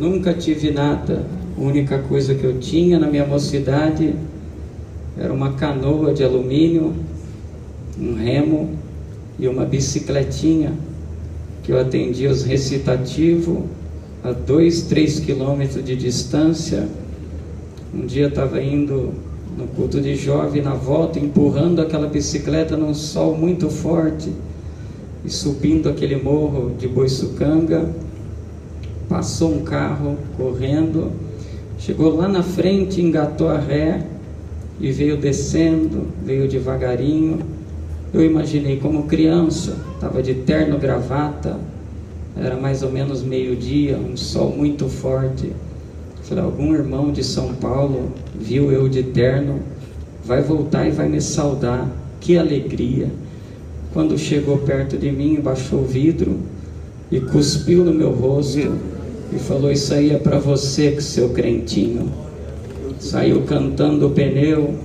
nunca tive nada. A única coisa que eu tinha na minha mocidade era uma canoa de alumínio, um remo e uma bicicletinha que eu atendia os recitativos a 2, 3 quilômetros de distância. Um dia eu estava indo no culto de jovem, na volta, empurrando aquela bicicleta num sol muito forte e subindo aquele morro de Boiçucanga. Passou um carro correndo, chegou lá na frente, engatou a ré e veio descendo, veio devagarinho. Eu imaginei como criança, estava de terno, gravata, era mais ou menos meio-dia, um sol muito forte. Falei, algum irmão de São Paulo viu eu de terno, vai voltar e vai me saudar, que alegria. Quando chegou perto de mim, baixou o vidro e cuspiu no meu rosto e falou, isso aí é para você, seu crentinho. Saiu cantando o pneu.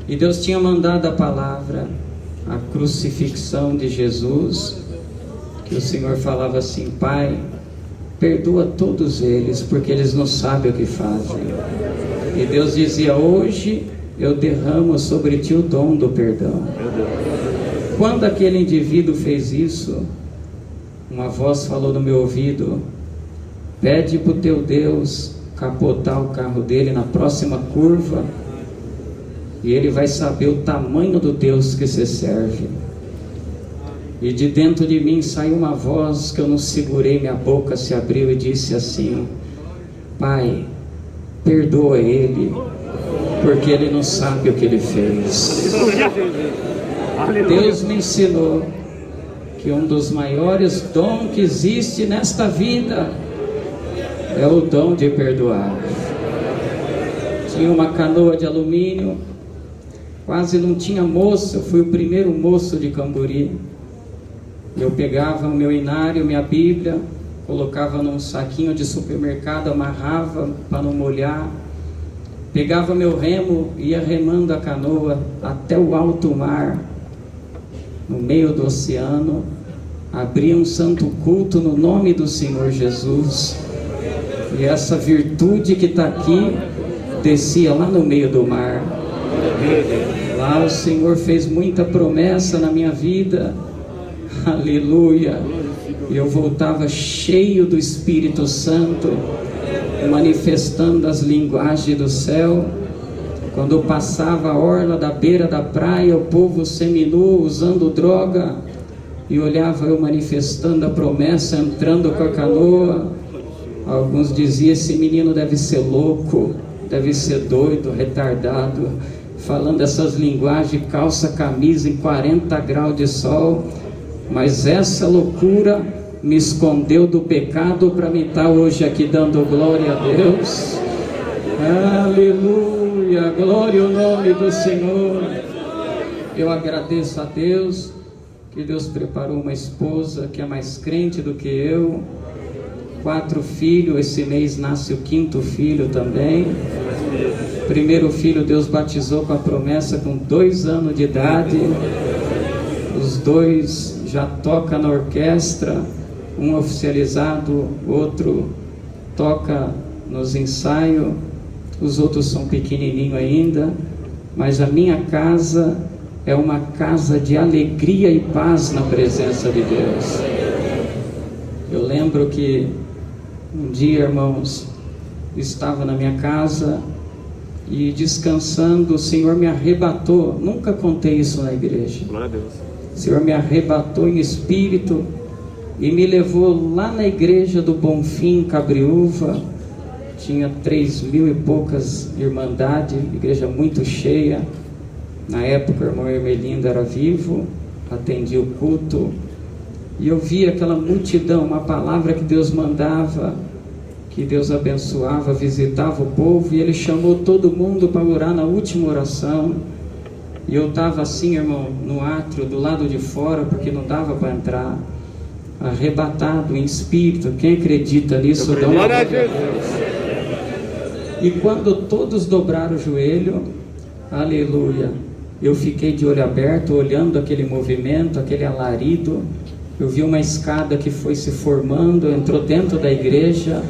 E Deus tinha mandado a palavra, a crucifixão de Jesus, que o Senhor falava assim, Pai, perdoa todos eles, porque eles não sabem o que fazem. E Deus dizia, hoje eu derramo sobre ti o dom do perdão. Quando aquele indivíduo fez isso, uma voz falou no meu ouvido, pede para o teu Deus capotar o carro dele na próxima curva, e ele vai saber o tamanho do Deus que você serve. E de dentro de mim saiu uma voz que eu não segurei, minha boca se abriu e disse assim, Pai, perdoa ele, porque ele não sabe o que ele fez. Deus me ensinou que um dos maiores dons que existe nesta vida é o dom de perdoar. Tinha uma canoa de alumínio, quase não tinha moço, eu fui o primeiro moço de Camburi. Eu pegava o meu inário, minha Bíblia, colocava num saquinho de supermercado, amarrava para não molhar, pegava meu remo, ia remando a canoa até o alto mar, no meio do oceano, abria um santo culto no nome do Senhor Jesus, e essa virtude que está aqui, descia lá no meio do mar. Lá o Senhor fez muita promessa na minha vida, aleluia, e eu voltava cheio do Espírito Santo, manifestando as linguagens do céu. Quando eu passava a orla da beira da praia, o povo seminu usando droga, e olhava eu manifestando a promessa, entrando com a canoa. Alguns diziam, esse menino deve ser louco, deve ser doido, retardado, falando essas linguagens, calça, camisa em 40 graus de sol. Mas essa loucura me escondeu do pecado para me estar hoje aqui dando glória a Deus. Aleluia, glória ao nome do Senhor. Eu agradeço a Deus, que Deus preparou uma esposa que é mais crente do que eu. 4 filhos, esse mês nasce o 5º filho também. Primeiro filho Deus batizou com a promessa com 2 anos de idade. Os 2 já tocam na orquestra, um oficializado, outro toca nos ensaios, os outros são pequenininhos ainda, mas a minha casa é uma casa de alegria e paz na presença de Deus. Eu lembro que um dia, irmãos, estava na minha casa e descansando, o Senhor me arrebatou. Nunca contei isso na igreja. Glória a Deus. O Senhor me arrebatou em espírito e me levou lá na igreja do Bonfim, Cabriúva. Tinha 3.000 e poucas irmandades, igreja muito cheia. Na época o irmão Hermelindo era vivo, atendia o culto, e eu via aquela multidão, uma palavra que Deus mandava, que Deus abençoava, visitava o povo, e Ele chamou todo mundo para orar na última oração. E eu estava assim, irmão, no átrio, do lado de fora, porque não dava para entrar, arrebatado em espírito. Quem acredita nisso, dá uma glória a Deus. E quando todos dobraram o joelho, aleluia, eu fiquei de olho aberto, olhando aquele movimento, aquele alarido, eu vi uma escada que foi se formando, entrou dentro da igreja,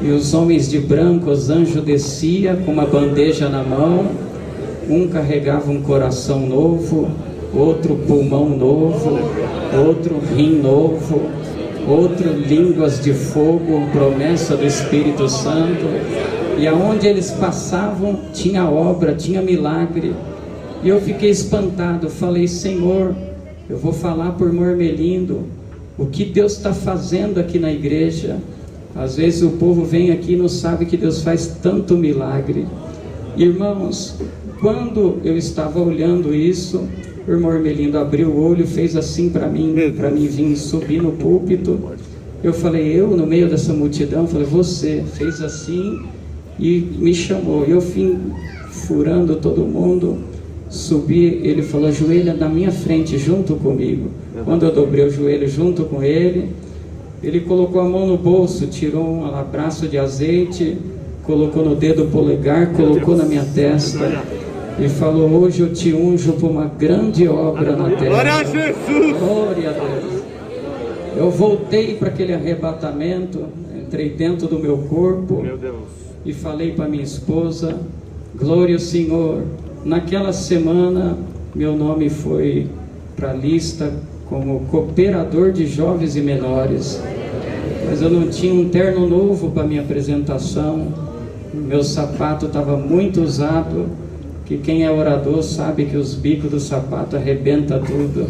e os homens de branco, os anjos desciam com uma bandeja na mão, um carregava um coração novo, outro pulmão novo, outro rim novo, outro línguas de fogo, promessa do Espírito Santo, e aonde eles passavam tinha obra, tinha milagre, e eu fiquei espantado, falei: Senhor, eu vou falar por Mormelindo o que Deus está fazendo aqui na igreja. Às vezes o povo vem aqui e não sabe que Deus faz tanto milagre. Irmãos, quando eu estava olhando isso, o irmão Mormelindo abriu o olho, fez assim para mim vir subir no púlpito. Eu falei: eu no meio dessa multidão? Falei: você. Fez assim e me chamou. Eu vim furando todo mundo, subi. Ele falou: ajoelha na minha frente junto comigo. Quando eu dobrei o joelho junto com ele, ele colocou a mão no bolso, tirou um abraço de azeite, colocou no dedo polegar, colocou na minha testa e falou: hoje eu te unjo por uma grande obra na terra. Glória a Jesus! Glória a Deus! Eu voltei para aquele arrebatamento, entrei dentro do meu corpo, Meu Deus, e falei para minha esposa: glória ao Senhor. Naquela semana meu nome foi para a lista como cooperador de jovens e menores, mas eu não tinha um terno novo para minha apresentação, meu sapato estava muito usado, que quem é orador sabe que os bicos do sapato arrebenta tudo,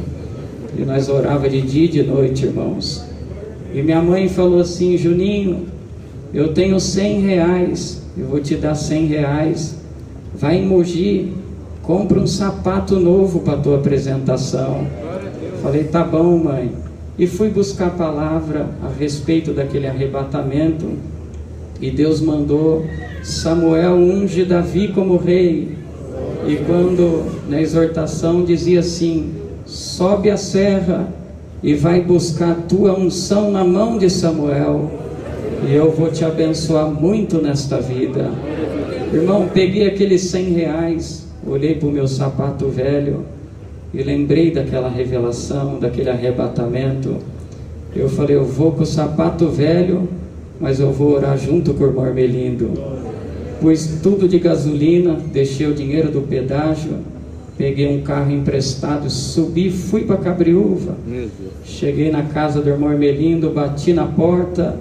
e nós orava de dia e de noite, irmãos. E minha mãe falou assim: Juninho, eu tenho 100 reais, eu vou te dar 100 reais, vai em Mogi, compra um sapato novo para a tua apresentação. Falei: tá bom, mãe. E fui buscar a palavra a respeito daquele arrebatamento, e Deus mandou: Samuel unge Davi como rei. E quando na exortação dizia assim: sobe a serra e vai buscar a tua unção na mão de Samuel, e eu vou te abençoar muito nesta vida. Irmão, peguei aqueles 100 reais, olhei para o meu sapato velho e lembrei daquela revelação, daquele arrebatamento. Eu falei: eu vou com o sapato velho, mas eu vou orar junto com o irmão Mormelindo. Pus tudo de gasolina, deixei o dinheiro do pedágio, peguei um carro emprestado, subi, fui para Cabriúva. Cheguei na casa do irmão Mormelindo, bati na porta,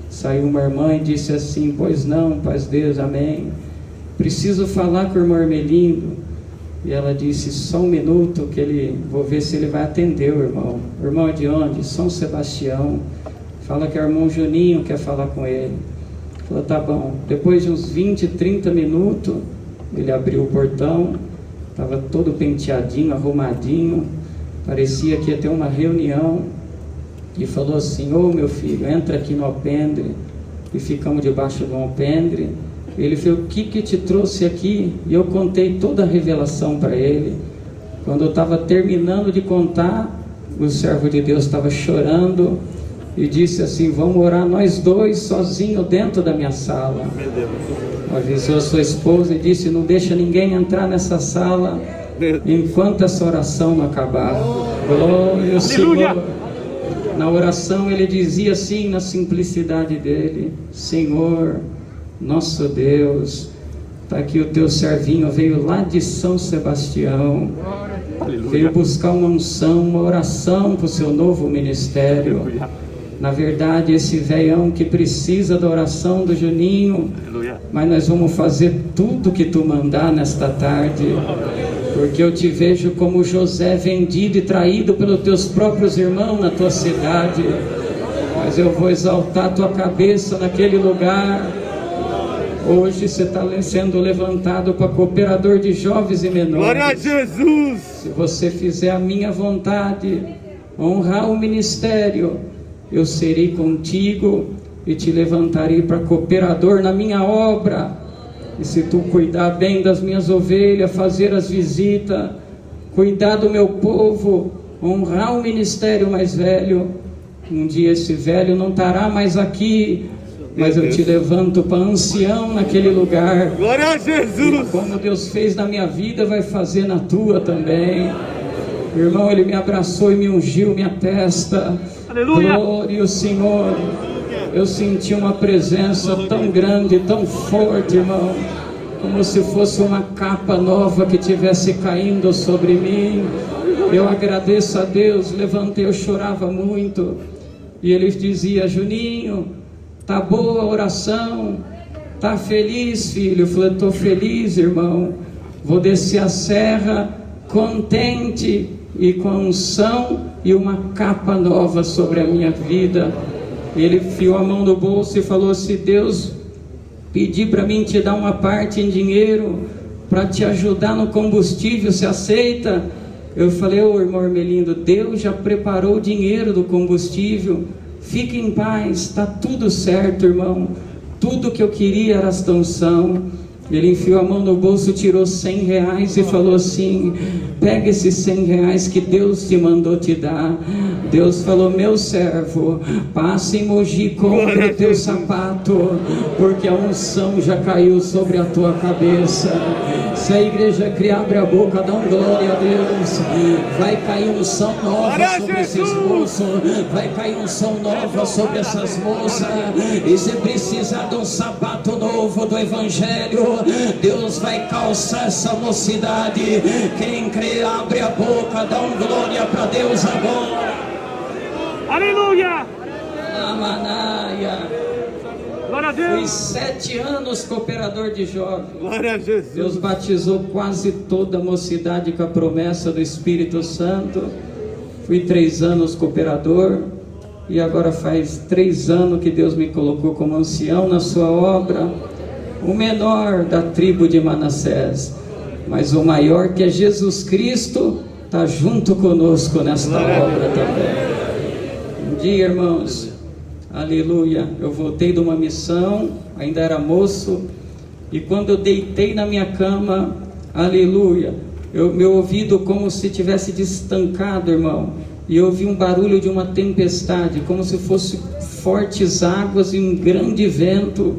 saiu uma irmã e disse assim: pois não, paz Deus, amém, preciso falar com o irmão Mormelindo. E ela disse: só um minuto, vou ver se ele vai atender o irmão. O irmão é de onde? São Sebastião. Fala que é o irmão Juninho quer falar com ele. Falou: tá bom. Depois de uns 20, 30 minutos, ele abriu o portão, estava todo penteadinho, arrumadinho, parecia que ia ter uma reunião, e falou assim: ô meu filho, entra aqui no alpendre. E ficamos debaixo do alpendre. Ele falou: o que te trouxe aqui? E eu contei toda a revelação para ele. Quando eu estava terminando de contar, o servo de Deus estava chorando e disse assim: vamos orar nós dois sozinhos dentro da minha sala. Avisou a sua esposa e disse: não deixa ninguém entrar nessa sala enquanto essa oração não acabar. Glória ao Senhor. Na oração ele dizia assim, na simplicidade dele: Senhor, nosso Deus, está aqui o teu servinho, veio lá de São Sebastião, veio buscar uma unção, uma oração para o seu novo ministério. Na verdade, esse velhão que precisa da oração do Juninho, mas nós vamos fazer tudo que tu mandar nesta tarde, porque eu te vejo como José, vendido e traído pelos teus próprios irmãos na tua cidade, mas eu vou exaltar a tua cabeça naquele lugar. Hoje você está sendo levantado para cooperador de jovens e menores. Glória a Jesus! Se você fizer a minha vontade, honrar o ministério, eu serei contigo e te levantarei para cooperador na minha obra. E se tu cuidar bem das minhas ovelhas, fazer as visitas, cuidar do meu povo, honrar o ministério mais velho, um dia esse velho não estará mais aqui, mas eu te levanto para ancião naquele lugar. Glória a Jesus! E como Deus fez na minha vida, vai fazer na tua também. Irmão, Ele me abraçou e me ungiu minha testa. Aleluia. Glória ao Senhor. Eu senti uma presença tão grande, tão forte, irmão, como se fosse uma capa nova que tivesse caindo sobre mim. Eu agradeço a Deus. Levantei, eu chorava muito, e Ele dizia: Juninho, tá boa a oração? Tá feliz, filho? Eu falei: estou feliz, irmão. Vou descer a serra contente e com unção e uma capa nova sobre a minha vida. Ele enfiou a mão no bolso e falou: se Deus pedir para mim te dar uma parte em dinheiro para te ajudar no combustível, você aceita? Eu falei: ô irmão Ermelindo, Deus já preparou o dinheiro do combustível, fique em paz, está tudo certo, irmão. Tudo que eu queria era esta unção. Ele enfiou a mão no bolso, tirou R$100 e falou assim: pega esses R$100 que Deus te mandou te dar. Deus falou: meu servo, passa em Mogi, compra o teu sapato, porque a unção já caiu sobre a tua cabeça. Se a igreja criar, abre a boca, dá um glória a Deus. Vai cair unção nova sobre esses moços, vai cair unção nova sobre essas moças. E se precisar de um sapato novo do Evangelho, Deus vai calçar essa mocidade. Quem crê, abre a boca, dá um glória para Deus agora. Aleluia. Amanaia. Glória a Deus. Fui 7 anos cooperador de jovens. Glória a Jesus. Deus batizou quase toda a mocidade com a promessa do Espírito Santo. Fui 3 anos cooperador, e agora faz 3 anos que Deus me colocou como ancião na sua obra. O menor da tribo de Manassés, mas o maior, que é Jesus Cristo, está junto conosco nesta obra também. Um dia, irmãos, aleluia, eu voltei de uma missão, ainda era moço, e quando eu deitei na minha cama, aleluia, meu ouvido como se tivesse destancado, irmão, e eu ouvi um barulho de uma tempestade, como se fosse fortes águas e um grande vento.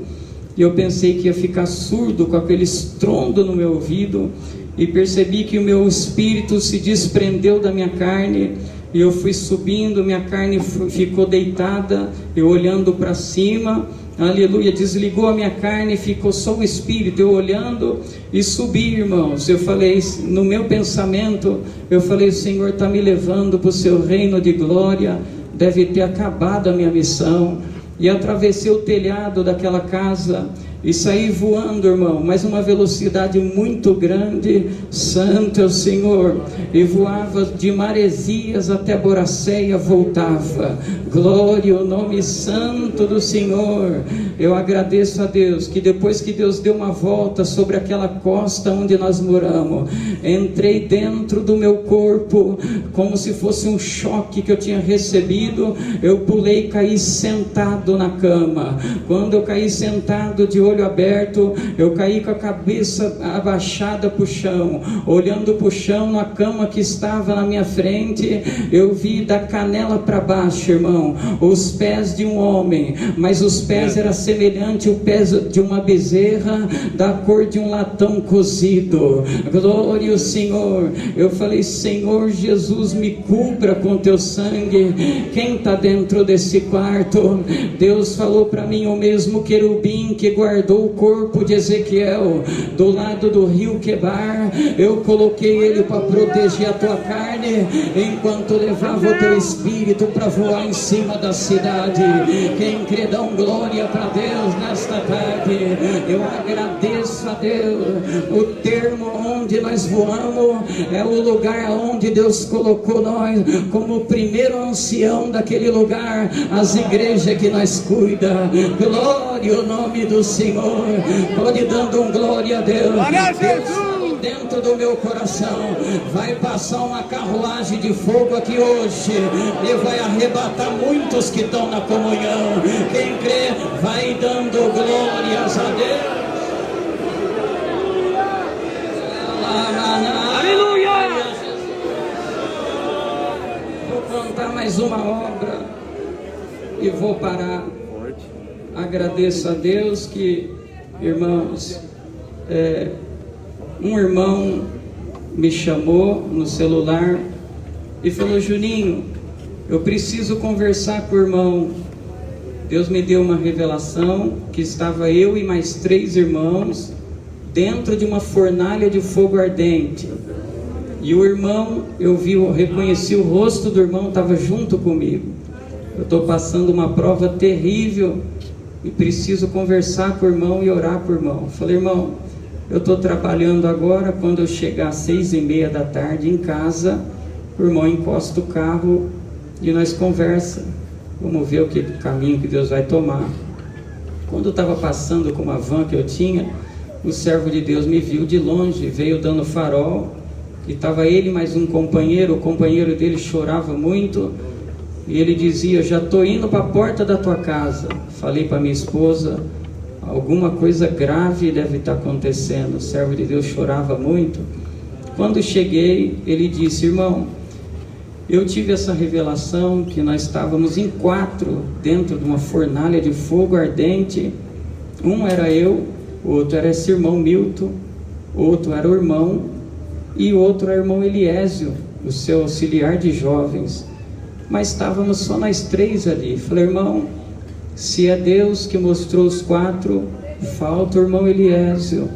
E eu pensei que ia ficar surdo com aquele estrondo no meu ouvido, e percebi que o meu espírito se desprendeu da minha carne, e eu fui subindo, minha carne ficou deitada, eu olhando para cima, aleluia, desligou a minha carne, ficou só o espírito, eu olhando e subi, irmãos. Eu falei, no meu pensamento, eu falei: o Senhor está me levando para o seu reino de glória, deve ter acabado a minha missão. E atravessei o telhado daquela casa e saí voando, irmão, mas uma velocidade muito grande. Santo é o Senhor. E voava de Maresias até Boracéia, voltava. Glória ao nome santo do Senhor. Eu agradeço a Deus que depois que Deus deu uma volta sobre aquela costa onde nós moramos, entrei dentro do meu corpo como se fosse um choque que eu tinha recebido. Eu pulei e caí sentado na cama. Quando eu caí sentado de olho aberto, eu caí com a cabeça abaixada para o chão, olhando para o chão, na cama que estava na minha frente. Eu vi da canela para baixo, irmão, os pés de um homem, mas os pés eram semelhantes ao pé de uma bezerra, da cor de um latão cozido. Glória ao Senhor. Eu falei: Senhor Jesus, me cubra com teu sangue. Quem está dentro desse quarto? Deus falou para mim: o mesmo querubim que guardou o corpo de Ezequiel do lado do rio Quebar, eu coloquei ele para proteger a tua carne, enquanto levava o teu espírito para voar em cima da cidade. Quem crê, dá um glória para Deus nesta tarde. Eu agradeço a Deus. O termo onde nós voamos é o lugar onde Deus colocou nós como o primeiro ancião daquele lugar, as igrejas que nós cuida. Glória ao nome do Senhor. Pode dando um glória a Deus. Deus, dentro do meu coração, vai passar uma carruagem de fogo aqui hoje e vai arrebatar muitos que estão na comunhão. Quem crê, vai dando glórias a Deus. Aleluia. Vou contar mais uma obra e vou parar. Agradeço a Deus que, irmãos, um irmão me chamou no celular e falou: Juninho, eu preciso conversar com o irmão. Deus me deu uma revelação que estava eu e mais 3 irmãos dentro de uma fornalha de fogo ardente. E o irmão, eu reconheci o rosto do irmão, estava junto comigo. Eu estou passando uma prova terrível e preciso conversar com o irmão e orar com o irmão. Falei: irmão, eu estou trabalhando agora, quando eu chegar às 6:30 da tarde em casa, o irmão encosta o carro e nós conversa. Vamos ver o caminho que Deus vai tomar. Quando eu estava passando com uma van que eu tinha, o servo de Deus me viu de longe, veio dando farol, e estava ele mais um companheiro. O companheiro dele chorava muito, e ele dizia: já estou indo para a porta da tua casa. Falei para minha esposa: alguma coisa grave deve estar acontecendo. O servo de Deus chorava muito. Quando cheguei, ele disse: irmão, eu tive essa revelação que nós estávamos em 4 dentro de uma fornalha de fogo ardente. Um era eu, o outro era esse irmão Milton, outro era o irmão, e o outro era o irmão Eliésio, o seu auxiliar de jovens. Mas estávamos só nós 3 ali. Falei: irmão, se é Deus que mostrou os 4, falta o irmão Eliésio.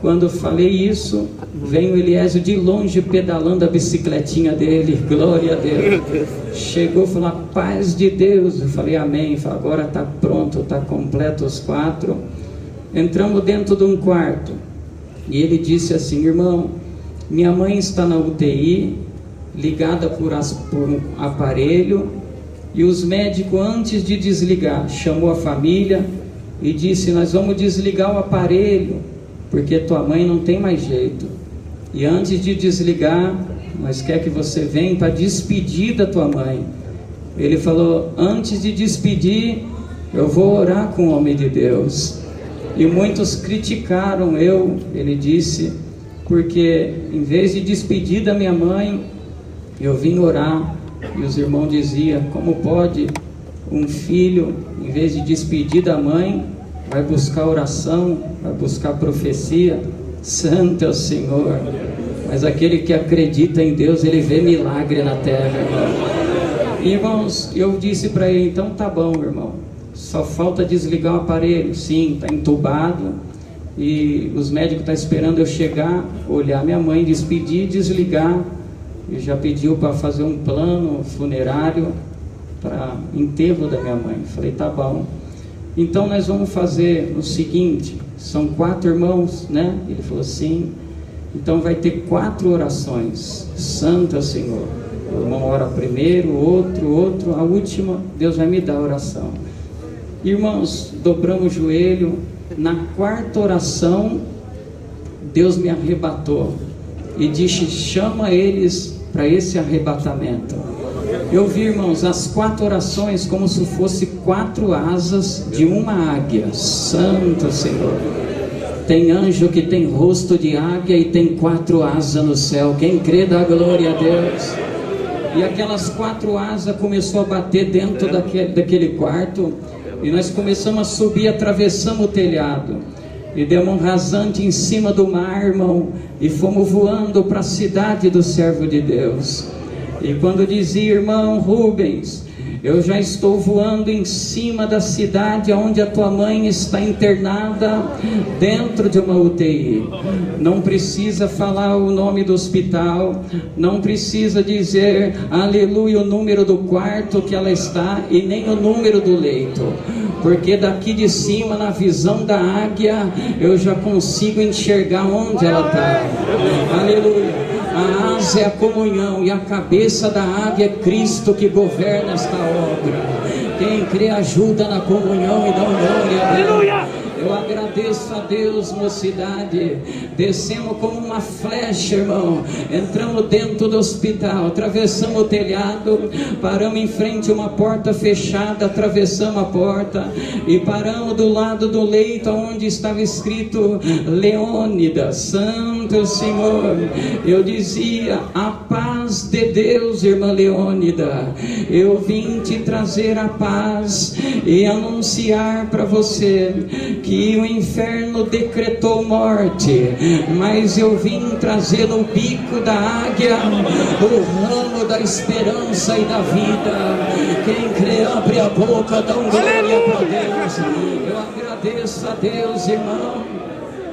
Quando eu falei isso, vem o Eliésio de longe pedalando a bicicletinha dele. Glória a Deus. Chegou e falou: a paz de Deus. Eu falei: amém. Falei: agora está pronto, está completo os 4. Entramos dentro de um quarto e ele disse assim: irmão, minha mãe está na UTI, ligada por um aparelho, e os médicos, antes de desligar, chamou a família e disse: nós vamos desligar o aparelho, porque tua mãe não tem mais jeito. E antes de desligar, nós quer que você venha para despedir da tua mãe. Ele falou: antes de despedir, eu vou orar com o homem de Deus. E muitos criticaram ele disse, porque em vez de despedir da minha mãe, eu vim orar. E os irmãos diziam: como pode um filho, em vez de despedir da mãe, vai buscar oração, vai buscar profecia? Santo é o Senhor. Mas aquele que acredita em Deus, ele vê milagre na terra, irmão. Irmãos, eu disse para ele: então tá bom, irmão, só falta desligar o aparelho. Sim, está entubado, e os médicos estão esperando eu chegar, olhar minha mãe, despedir, desligar. E já pediu para fazer um plano funerário para enterro da minha mãe. Falei: tá bom. Então nós vamos fazer o seguinte: são 4 irmãos, né? Ele falou: sim. Então vai ter 4 orações. Santo é o Senhor. O irmão ora primeiro, outro, a última Deus vai me dar a oração. Irmãos, dobramos o joelho. Na 4ª oração, Deus me arrebatou e disse: chama eles para esse arrebatamento. Eu vi, irmãos, as 4 orações como se fosse 4 asas de uma águia. Santo Senhor. Tem anjo que tem rosto de águia e tem 4 asas no céu. Quem crê dá glória a Deus. E aquelas 4 asas começou a bater dentro daquele quarto, e nós começamos a subir, atravessamos o telhado e demos um rasante em cima do mar, irmão, e fomos voando para a cidade do servo de Deus. E quando dizia: irmão Rubens, eu já estou voando em cima da cidade onde a tua mãe está internada, dentro de uma UTI. Não precisa falar o nome do hospital, não precisa dizer, aleluia, o número do quarto que ela está, e nem o número do leito, porque daqui de cima, na visão da águia, eu já consigo enxergar onde ela está. Aleluia. A asa é a comunhão, e a cabeça da águia é Cristo que governa esta obra. Quem crê ajuda na comunhão e dá glória a Deus. Aleluia! Eu agradeço a Deus, mocidade. Descemos como uma flecha, irmão. Entramos dentro do hospital, atravessamos o telhado, paramos em frente a uma porta fechada, atravessamos a porta e paramos do lado do leito onde estava escrito Leônida. Santo Senhor. Eu dizia: a paz de Deus, irmã Leônida. Eu vim te trazer a paz e anunciar para você que o inferno decretou morte, mas eu vim vem trazer no bico da águia o ramo da esperança e da vida. Quem crê, abre a boca, dá um glória para Deus. Eu agradeço a Deus, irmão.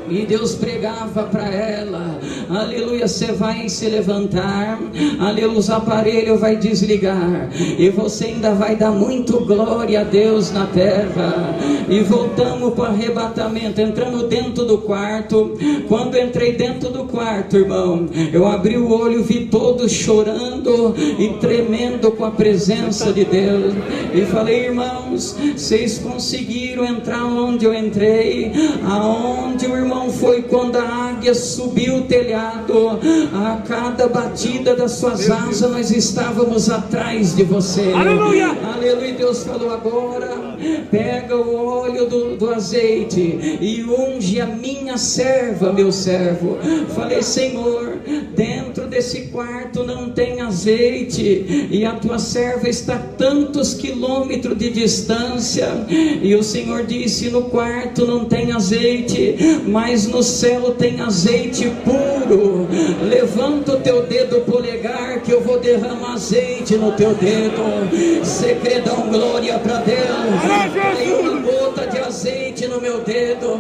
E Deus pregava para ela, aleluia, você vai se levantar, aleluia, os aparelhos vai desligar, e você ainda vai dar muito glória a Deus na terra. E voltamos para o arrebatamento, entramos dentro do quarto. Quando entrei dentro do quarto, irmão, eu abri o olho, vi todos chorando e tremendo com a presença de Deus, e falei: irmãos, vocês conseguiram entrar onde eu entrei? Aonde o irmão foi quando a águia subiu o telhado? A cada batida das suas asas nós estávamos atrás de você. Aleluia! Aleluia. Deus falou: agora pega o óleo do azeite e unge a minha serva, meu servo. Falei: Senhor, dentro desse quarto não tem azeite, e a tua serva está a tantos quilômetros de distância. E o Senhor disse: no quarto não tem azeite, mas no céu tem azeite puro. Levanta o teu dedo polegar que eu vou derramar azeite no teu dedo. Segredão, glória para Deus. Tem uma gota de azeite no meu dedo.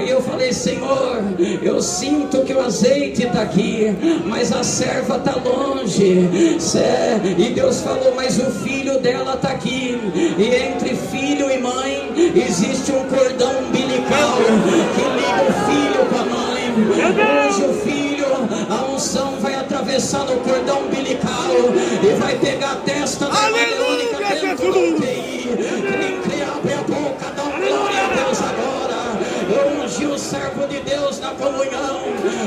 E eu falei: Senhor, eu sinto que o azeite está aqui, mas a serva está longe. E Deus falou: mas o filho dela está aqui. E entre filho e mãe existe um cordão umbilical que liga o filho com a mãe. Hoje o filho, a unção vai atravessar no cordão umbilical e vai pegar a testa da Babilônica dentro da UTI. Quem crê, abre a boca, dá um glória a Deus agora. Eu ungi o servo de Deus na comunhão.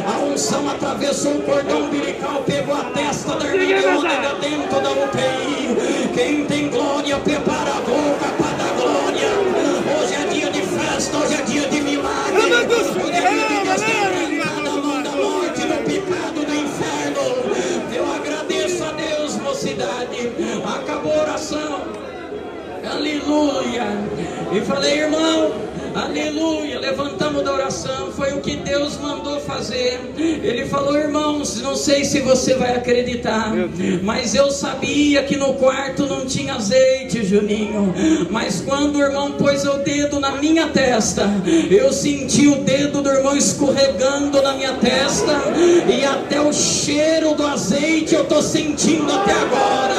A unção atravessou o cordão umbilical, pegou a testa da Herminiônica dentro da UTI. Quem tem glória, prepara a boca para dar glória. Hoje é dia de festa, hoje é dia de milagre. Hoje é dia de Deus quebrar cada mão da morte, no pecado do inferno. Eu agradeço a Deus, mocidade. Acabou a oração. Aleluia. E falei: irmão, aleluia, levantamos da oração, foi o que Deus mandou fazer. Ele falou: irmãos, não sei se você vai acreditar, mas eu sabia que no quarto não tinha azeite, Juninho, mas quando o irmão pôs o dedo na minha testa, eu senti o dedo do irmão escorregando na minha testa, e até o cheiro do azeite eu estou sentindo até agora.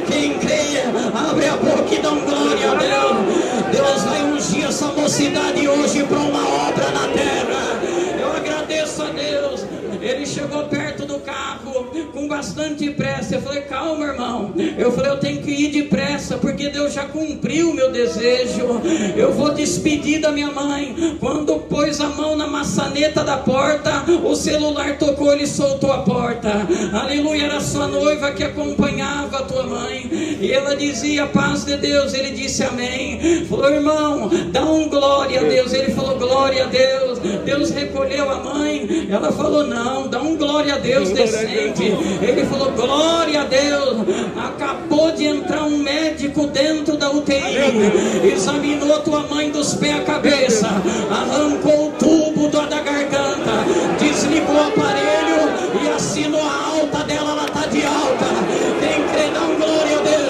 Quem crê, abre a boca e dá um glória a Deus. Deus vai ungir essa mocidade hoje para uma obra na terra. Eu agradeço a Deus. Ele chegou perto do carro com bastante pressa. Eu falei: calma, irmão. Eu falei: eu tenho que ir depressa, porque Deus já cumpriu o meu desejo. Eu vou despedir da minha mãe. Quando pôs a mão na maçaneta da porta, o celular tocou, ele soltou a porta. Aleluia, era sua noiva que acompanhava a tua mãe, e ela dizia: paz de Deus. Ele disse amém. Falou: irmão, dá um glória a Deus. Ele falou: glória a Deus. Deus recolheu a mãe. Ela falou: não, dá um glória a Deus decente. Ele falou: glória a Deus. Acabou de entrar um médico dentro da UTI, examinou tua mãe dos pés à cabeça, arrancou o tubo da garganta, desligou o aparelho e assinou a alta dela. Ela está de alta. Quem crê, dá um glória a Deus.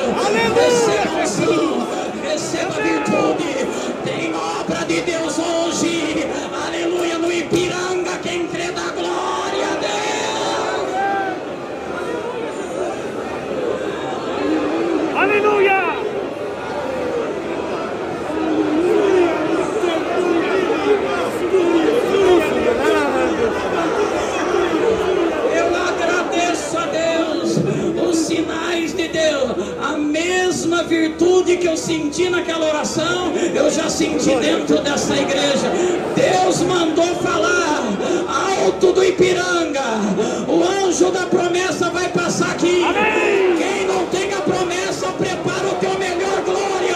Receba unção, receba virtude. Tem obra de Deus hoje. Aleluia, no Ipiranga. Quem crê, dá glória a Deus. Aleluia! Eu agradeço a Deus, os sinais de Deus, a mesma virtude que eu senti naquela oração, eu já senti dentro dessa igreja. Deus mandou falar alto do Ipiranga: o anjo da promessa vai passar aqui. Amém. Quem não tem a promessa, prepara o teu melhor glória,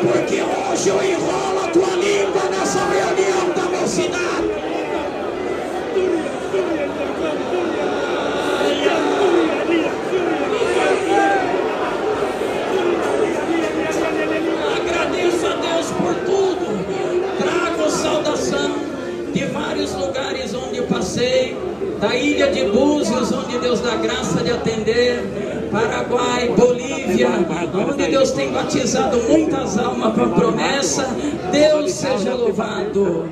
porque hoje eu enrolo a tua língua nessa reunião da mocidade. Agradeço a Deus por tudo. Trago saudação de vários lugares onde eu passei. Pai, da ilha de Búzios, onde Deus dá graça de atender, Paraguai, Bolívia, onde Deus tem batizado muitas almas com a promessa. Deus seja louvado.